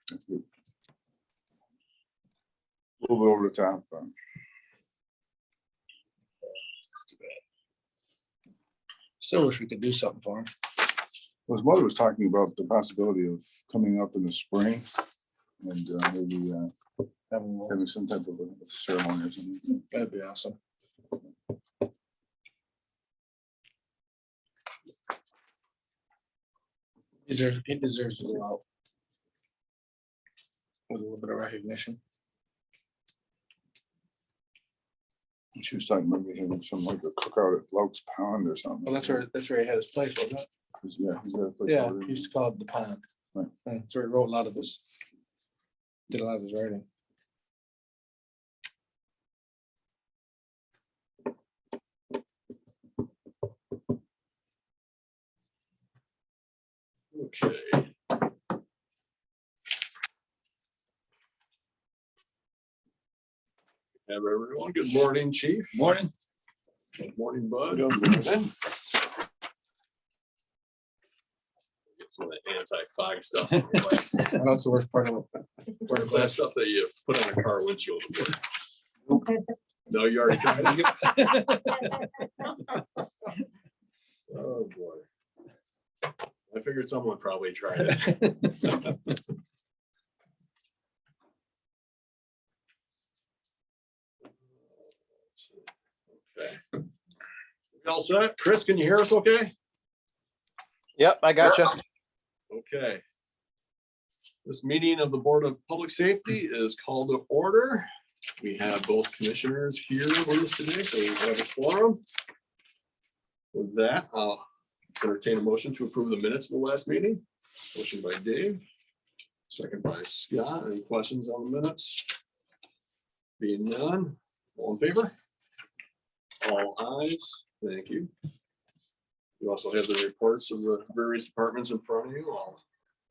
That's good. A little bit over the top. Still wish we could do something for him. His mother was talking about the possibility of coming up in the spring and maybe having some type of a ceremony or something. That'd be awesome. He deserves to go out with a little bit of recognition. And she was talking about maybe having some like a cookout at Loke's Pond or something. Well, that's where he had his place, wasn't it? Yeah, he's got a place Yeah, over he there. used to call it the pond. Right. And so he wrote a lot of his, did a lot of his writing. Okay. Have everyone, good morning, chief. Morning. Good morning, bud. Good morning. Get some of the anti-fog stuff. That's the worst part of it. That stuff that you put on a car windshield. No, you already tried it. Oh, boy. I figured someone probably tried it. Okay. We all set? Chris, can you hear us okay? Yep, I got you. Okay. This meeting of the Board of Public Safety is called to order. We have both commissioners here with us today, so we have a quorum. With that, I'll entertain a motion to approve the minutes of the last meeting. Motion by Dave, second by Scott. Any questions on the minutes? Being none, all in favor? All ayes. Thank you. You also have the reports of the various departments in front of you. I'll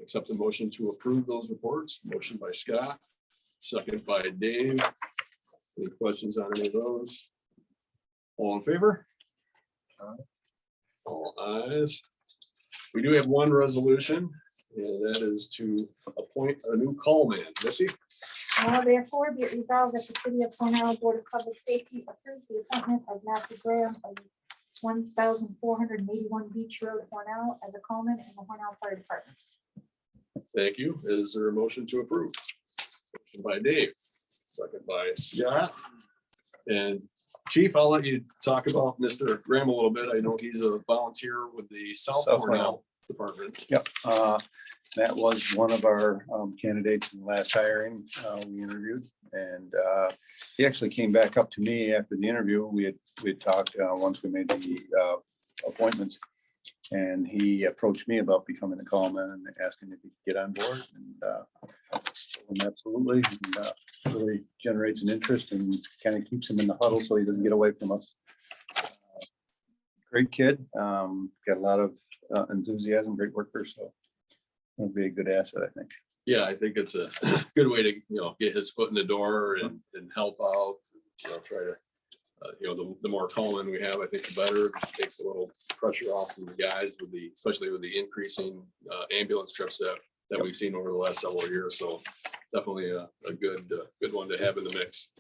accept the motion to approve those reports. Motion by Scott, second by Dave. Any questions on any of those? All in favor? All ayes. We do have one resolution, and that is to appoint a new call man. Missy? Now therefore be it resolved that the city of Cornell Board of Public Safety approves the appointment of Matthew Graham of 1,481 Beach Road, Cornell, as a callman in the Cornell Fire Department. Thank you. Is there a motion to approve? Motion by Dave, second by Scott. And Chief, I'll let you talk about Mr. Graham a little bit. I know he's a volunteer with the South South Cornell Department. Yep, that was one of our candidates in the last hiring we interviewed, and he actually came back up to me after the interview. We had talked once we made the appointments, and he approached me about becoming a callman and asking if he could get on board. And absolutely, and, really generates an interest and kind of keeps him in the huddle so he doesn't get away from us. Great kid, got a lot of enthusiasm, great worker, so it'll be a good asset, I think. Yeah, I think it's a good way to, get his foot in the door and help out, try to, the more calling we have, I think the better. It takes a little pressure off from the guys with especially with the increasing ambulance trips that we've seen over the last several years. So definitely a good one to have in the mix.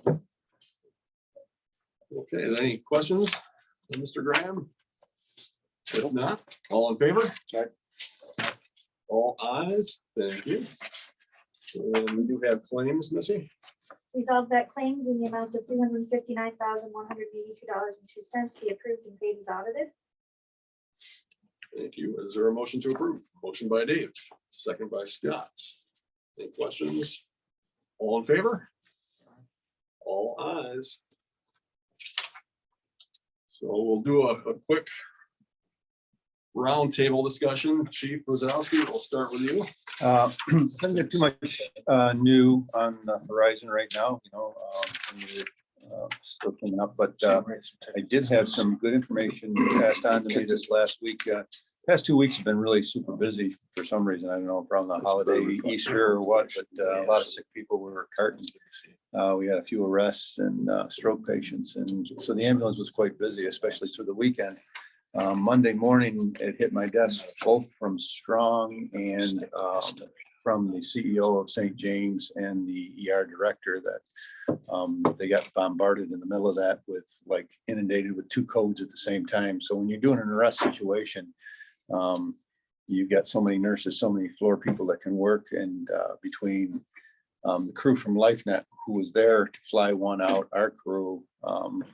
Okay, any questions, Mr. Graham? If not, all in favor? All ayes. Thank you. And we do have claims, Missy. Resolved that claims in the amount of $359,182.02 be approved and paid as audited. Thank you. Is there a motion to approve? Motion by Dave, second by Scott. Any questions? All in favor? All ayes. So we'll do a quick roundtable discussion. Chief Brzezowski, we'll start with you. I don't get too much new on the horizon right now, still coming up, but I did have some good information passed on to me this last week. Past 2 weeks have been really super busy for some reason. I don't know, around the holiday, Easter or what, but a lot of sick people were carting. We had a few arrests and stroke patients, and so the ambulance was quite busy, especially through the weekend. Monday morning, it hit my desk both from Strong and from the CEO of St. James and the ER director that they got bombarded in the middle of that with like inundated with 2 codes at the same time. So when you're doing an arrest situation, you've got so many nurses, so many floor people that can work, and between the crew from LifeNet who was there to fly one out, our crew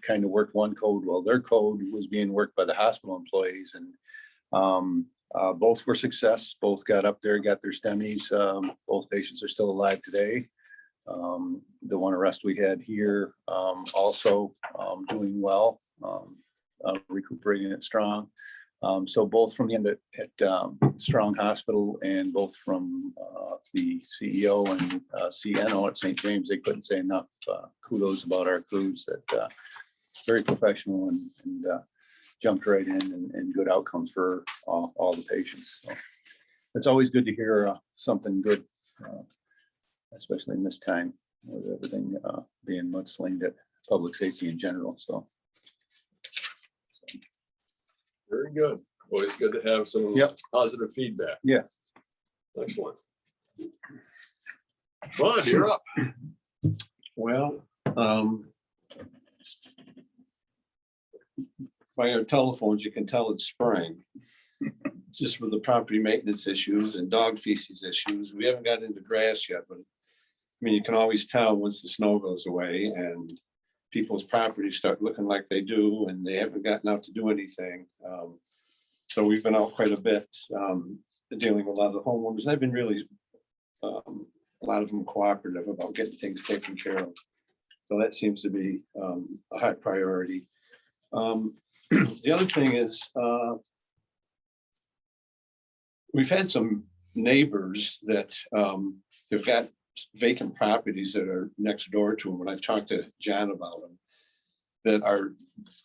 kind of worked one code while their code was being worked by the hospital employees, and both were success. Both got up there, got their STEMIs. Both patients are still alive today. The one arrest we had here also doing well, recuperating it strong. So both from the end at Strong Hospital and both from the CEO and CNO at St. James, they couldn't say enough kudos about our crews, that very professional and jumped right in, and good outcomes for all the patients. So it's always good to hear something good, especially in this time with everything being mudslinged at public safety in general. So. Very good. Always good to have some Yep. positive feedback. Yeah. Excellent. Bud, you're up. Well, by our telephones, you can tell it's spring. Just with the property maintenance issues and dog feces issues. We haven't got into grass yet, but I mean, you can always tell once the snow goes away and people's properties start looking like they do, and they haven't gotten out to do anything. So we've been out quite a bit, dealing with a lot of the homeowners. They've been really, a lot of them cooperative about getting things taken care of. So that seems to be a high priority. The other thing is, we've had some neighbors that have got vacant properties that are next door to them, and I've talked to John about them, that are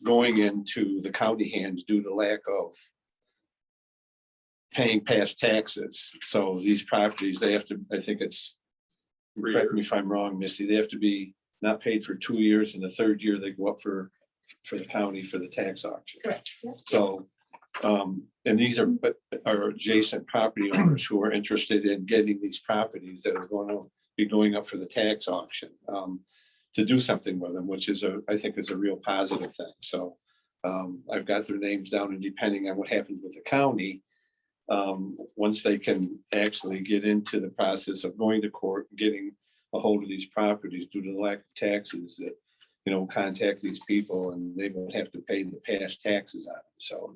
going into the county hands due to lack of paying past taxes. So these properties, they have to, I think it's, correct me if I'm wrong, Missy, they have to be not paid for 2 years, and the 3rd year they go up for the county for the tax auction. Correct. Yep. So, and these are adjacent property owners who are interested in getting these properties that are going to be going up for the tax auction, to do something with them, which is I think is a real positive thing. So I've got their names down, and depending on what happens with the county, once they can actually get into the process of going to court, getting a hold of these properties due to the lack of taxes, that, you know, contact these people and they won't have to pay the past taxes on it. So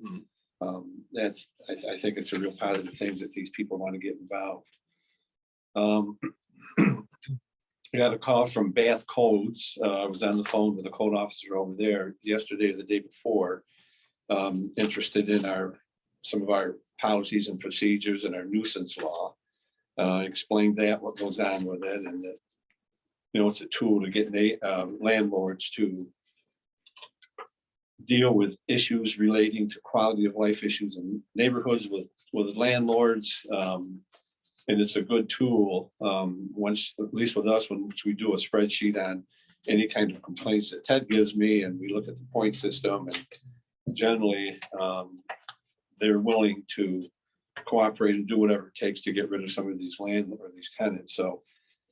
that's, I think it's a real positive thing that these people want to get involved. I got a call from Bath Codes. I was on the phone with a code officer over there yesterday or the day before, interested in some of our policies and procedures and our nuisance law. Explained that, what goes on with it, and that, you know, it's a tool to get landlords to deal with issues relating to quality of life issues in neighborhoods with landlords. And it's a good tool, once, at least with us, when we do a spreadsheet on any kind of complaints that Ted gives me, and we look at the point system, and generally they're willing to cooperate and do whatever it takes to get rid of some of these landlords or these tenants. So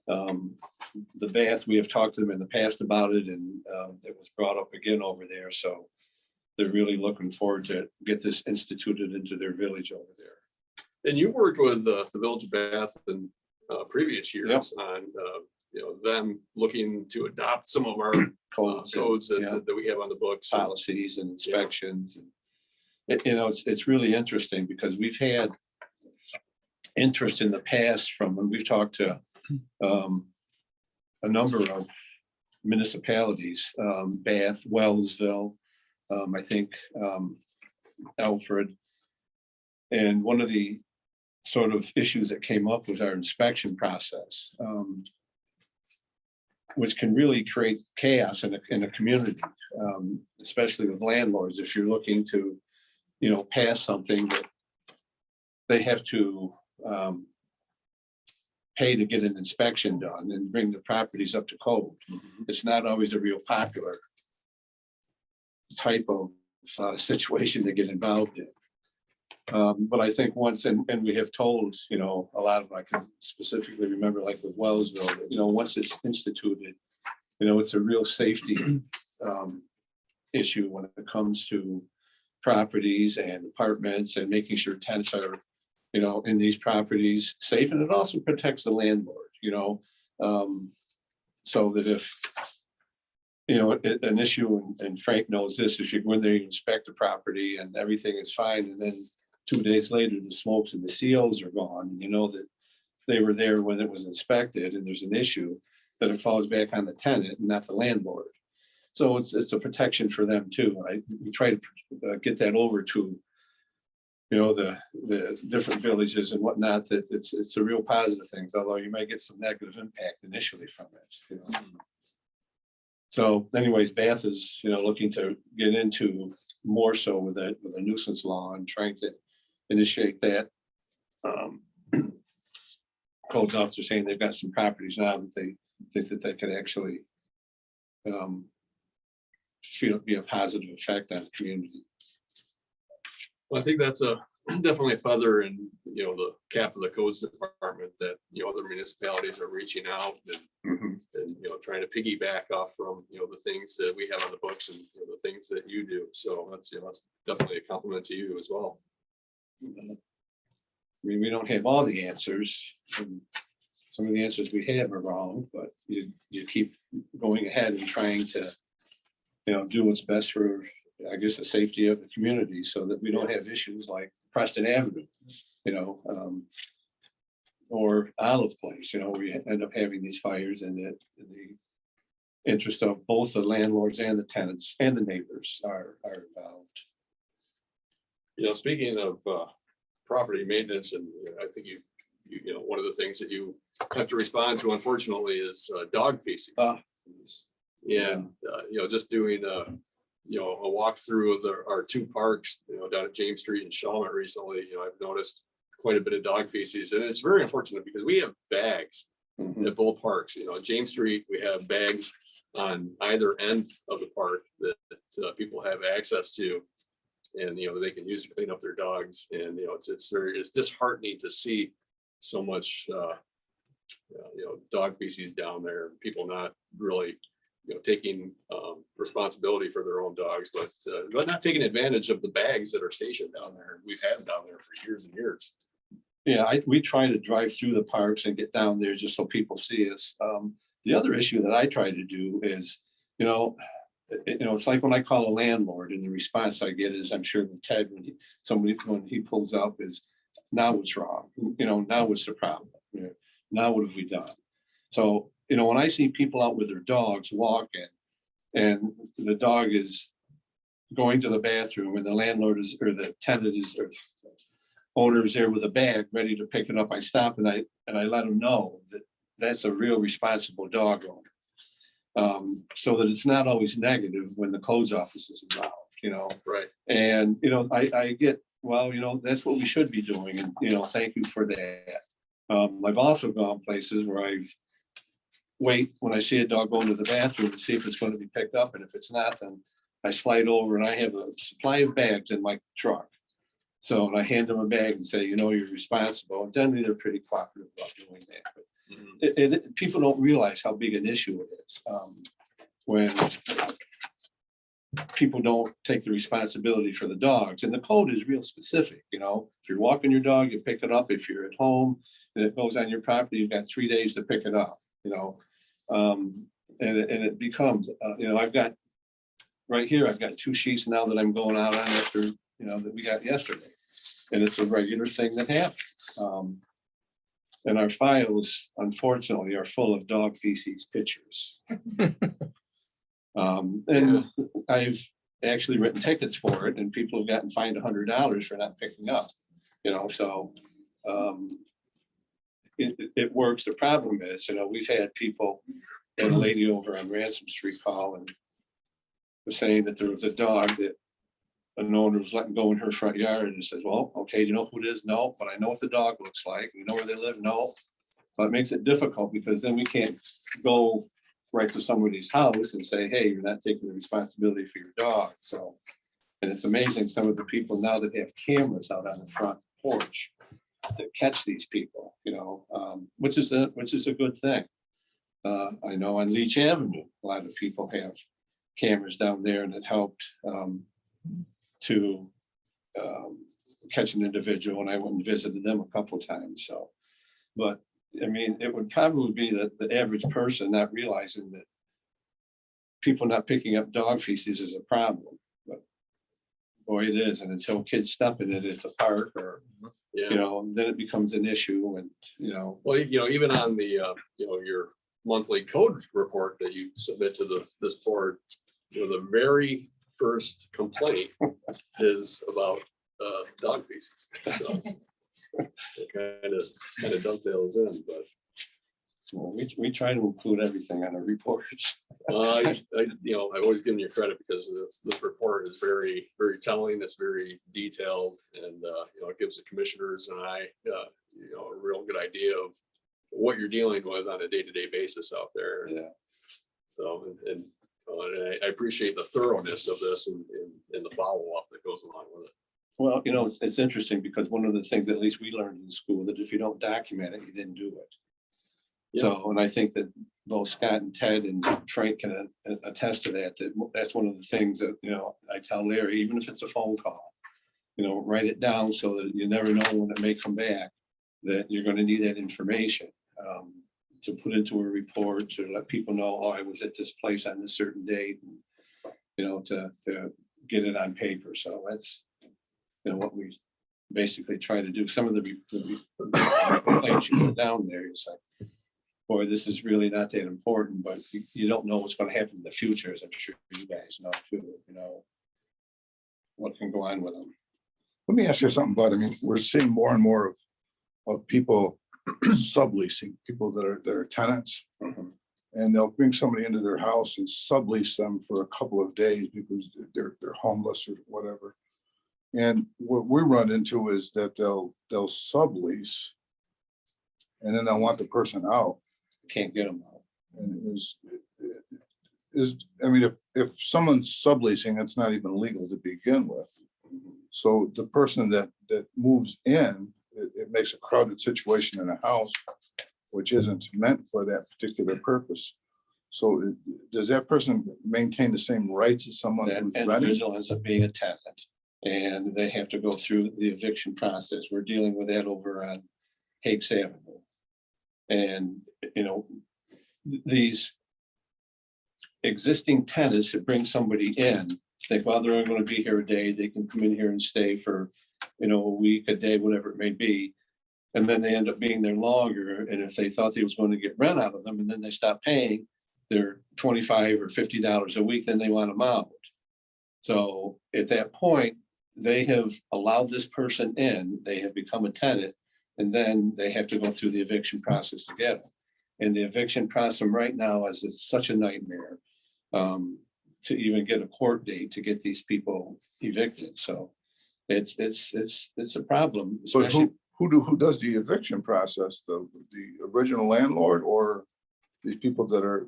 the Bath, we have talked to them in the past about it, and it was brought up again over there. So they're really looking forward to get this instituted into their village over there. And you worked with the Village of Bath in previous years on, you know, them looking to adopt some of our codes that we have on the books, policies and inspections. And you know, it's really interesting because we've had interest in the past from when we've talked to a number of municipalities, Bath, Wellsville, I think Alfred. And one of the sort of issues that came up was our inspection process, which can really create chaos in a community, especially with landlords. If you're looking to, you know, pass something that they have to pay to get an inspection done and bring the properties up to code. It's not always a real popular type of situation to get involved in. But I think once, and we have told, you know, a lot of, I can specifically remember like with Wellsville, that, you know, once it's instituted, you know, it's a real safety issue when it comes to properties and apartments and making sure tenants are, you know, in these properties safe. And it also protects the landlord, you know, so that if, you know, an issue, and Frank knows this, if you go in there, you inspect the property and everything is fine, and then 2 days later, the smokes and the COs are gone, and you know that they were there when it was inspected and there's an issue, that it falls back on the tenant and not the landlord. So it's a protection for them too. We try to get that over to, you know, the different villages and whatnot, that it's a real positive thing, although you might get some negative impact initially from it, you know. So anyways, Bath is, you know, looking to get into more so with a nuisance law and trying to initiate that. Code officer saying they've got some properties now that they think that they could actually feel be a positive effect on the community. Well, I think that's definitely a feather in, you know, the cap of the codes department, that, you know, other municipalities are reaching out and, you know, trying to piggyback off from, you know, the things that we have on the books and, you know, the things that you do. So that's, you know, that's definitely a compliment to you as well. I mean, we don't have all the answers, and some of the answers we have are wrong, but you keep going ahead and trying to, you know, do what's best for, I guess, the safety of the community, so that we don't have issues like Preston Avenue, you know, or Olive Place, you know, we end up having these fires in the interest of both the landlords and the tenants and the neighbors are involved. You know, speaking of property maintenance, and you know, I think you know, one of the things that you have to respond to, unfortunately, is dog feces. And you know, just doing you know, a walkthrough of our two parks, you know, down at James Street and Shawmut recently, you know, I've noticed quite a bit of dog feces, and it's very unfortunate because we have bags at both parks. You know, at James Street, we have bags on either end of the park that people have access to, and you know, they can use to clean up their dogs. And you know, it's disheartening to see so much you know, dog feces down there. People not really, you know, taking responsibility for their own dogs, but not taking advantage of the bags that are stationed down there. We've had them down there for years and years. Yeah, we try to drive through the parks and get down there just so people see us. The other issue that I try to do is, you know, it's like when I call a landlord and the response I get is, I'm sure with Ted, when he pulls up, is, now what's wrong? You know, now what's the problem? You know, now what have we done? So, you know, when I see people out with their dogs walking and the dog is going to the bathroom and the landlord is, or the tenant is, or owner is there with a bag ready to pick it up, I stop and I let them know that that's a real responsible dog owner. So that it's not always negative when the codes office is involved, you know. Right. And, you know, I get, well, you know, that's what we should be doing. And, you know, thank you for that. I've also gone places where I wait when I see a dog going to the bathroom to see if it's going to be picked up. And if it's not, then I slide over and I have a supply of bags in my truck. So I hand them a bag and say, you know, you're responsible. And generally they're pretty cooperative about doing that. But people don't realize how big an issue it is when people don't take the responsibility for the dogs. And the code is real specific, you know, if you're walking your dog, you pick it up. If you're at home and it goes on your property, you've got 3 days to pick it up, you know. And it becomes, you know, I've got right here, I've got 2 sheets now that I'm going out on after, you know, that we got yesterday. And it's a regular thing that happens. And our files, unfortunately, are full of dog feces pictures. And I've actually written tickets for it, and people have gotten fined $100 for not picking up, you know, so it works. The problem is, you know, we've had people, and a lady over on Ransom Street call and was saying that there was a dog that an owner was letting go in her front yard, and says, well, okay, do you know who it is? No, but I know what the dog looks like. You know where they live? No. So it makes it difficult because then we can't go right to somebody's house and say, hey, you're not taking the responsibility for your dog. So And it's amazing some of the people now that have cameras out on the front porch that catch these people, which is a good thing. I know on Leach Avenue, a lot of people have cameras down there, and it helped to catch an individual, and I went and visited them a couple times. So, but I mean, it would probably be that the average person not realizing that people not picking up dog feces is a problem. But boy, it is. And until kids step in it at the park or, Yeah. then it becomes an issue. And, Well, even on the, your monthly code report that you submit to this board, the very first complaint is about dog feces. So it kind of dovetails in, but we try to include everything on our reports. I've always given you credit because this report is very, very telling. It's very detailed, and it gives the commissioners and I, a real good idea of what you're dealing with on a day-to-day basis out there. Yeah. So, and I appreciate the thoroughness of this and the follow-up that goes along with it. Well, it's interesting because one of the things at least we learned in school that if you don't document it, you didn't do it. Yeah. So, and I think that both Scott and Ted and Frank can attest to that, that's one of the things that, I tell Larry, even if it's a phone call, write it down so that you never know when it may come back, that you're going to need that information to put into a report, to let people know, oh, I was at this place on this certain date, and, to get it on paper. So that's, what we basically try to do. Some of the complaints you put down there, it's like, boy, this is really not that important, but you don't know what's going to happen in the future, as I'm sure you guys know too, what can go on with them. Let me ask you something, Bud. I mean, we're seeing more and more of people subleasing, people that are tenants. And they'll bring somebody into their house and sublease them for a couple of days because they're homeless or whatever. And what we run into is that they'll sublease and then they'll want the person out. Can't get them out. And I mean, if someone's subleasing, it's not even legal to begin with. So the person that moves in, it makes a crowded situation in a house, which isn't meant for that particular purpose. So does that person maintain the same rights as someone That who's renting? individual ends up being a tenant, and they have to go through the eviction process. We're dealing with that over on Hakes Avenue. And, these existing tenants that bring somebody in, think, well, they're only going to be here a day. They can come in here and stay for, a week, a day, whatever it may be. And then they end up being there longer. And if they thought they was going to get rent out of them, and then they stop paying their $25 or $50 a week, then they want them out. So at that point, they have allowed this person in, they have become a tenant, and then they have to go through the eviction process again. And the eviction process right now is such a nightmare to even get a court date to get these people evicted. So it's a problem, So especially. who does the eviction process? The original landlord or these people that are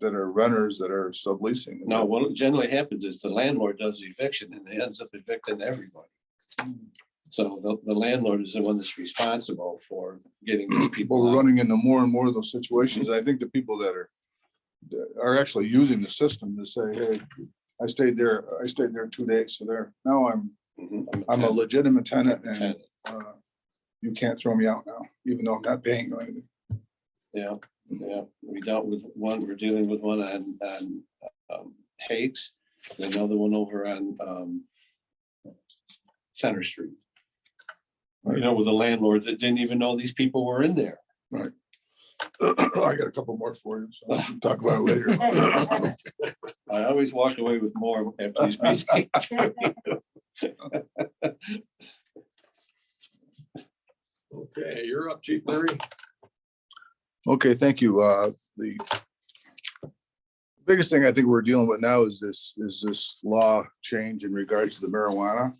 renters that are subleasing? No, what generally happens is the landlord does the eviction and it ends up evicting everybody. So the landlord is the one that's responsible for getting these people We're out. running into more and more of those situations. I think the people that are actually using the system to say, hey, I stayed there 2 days. So now I'm a tenant. legitimate tenant and Tenant. you can't throw me out now, even though I'm not paying or anything. Yeah, we dealt with one, we're dealing with one on Hakes, and another one over on Center Street. With a landlord that didn't even know these people were in there. Right. I got a couple more for you, so we can talk about it later. I always walk away with more after these meetings. Okay, you're up, Chief Murray. Okay, thank you. The biggest thing I think we're dealing with now is this law change in regards to the marijuana.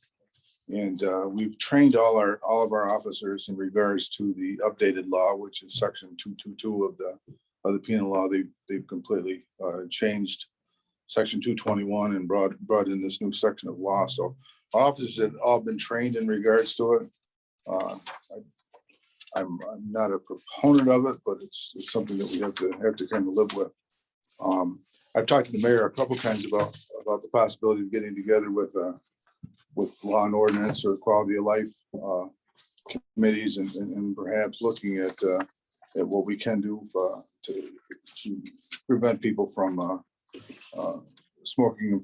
And we've trained all of our officers in regards to the updated law, which is section 222 of the penal law. They've completely changed section 221 and brought in this new section of law. So our officers have all been trained in regards to it. I'm not a proponent of it, but it's something that we have to kind of live with. I've talked to the mayor a couple times about the possibility of getting together with law and ordinance or quality of life committees and perhaps looking at what we can do to prevent people from smoking in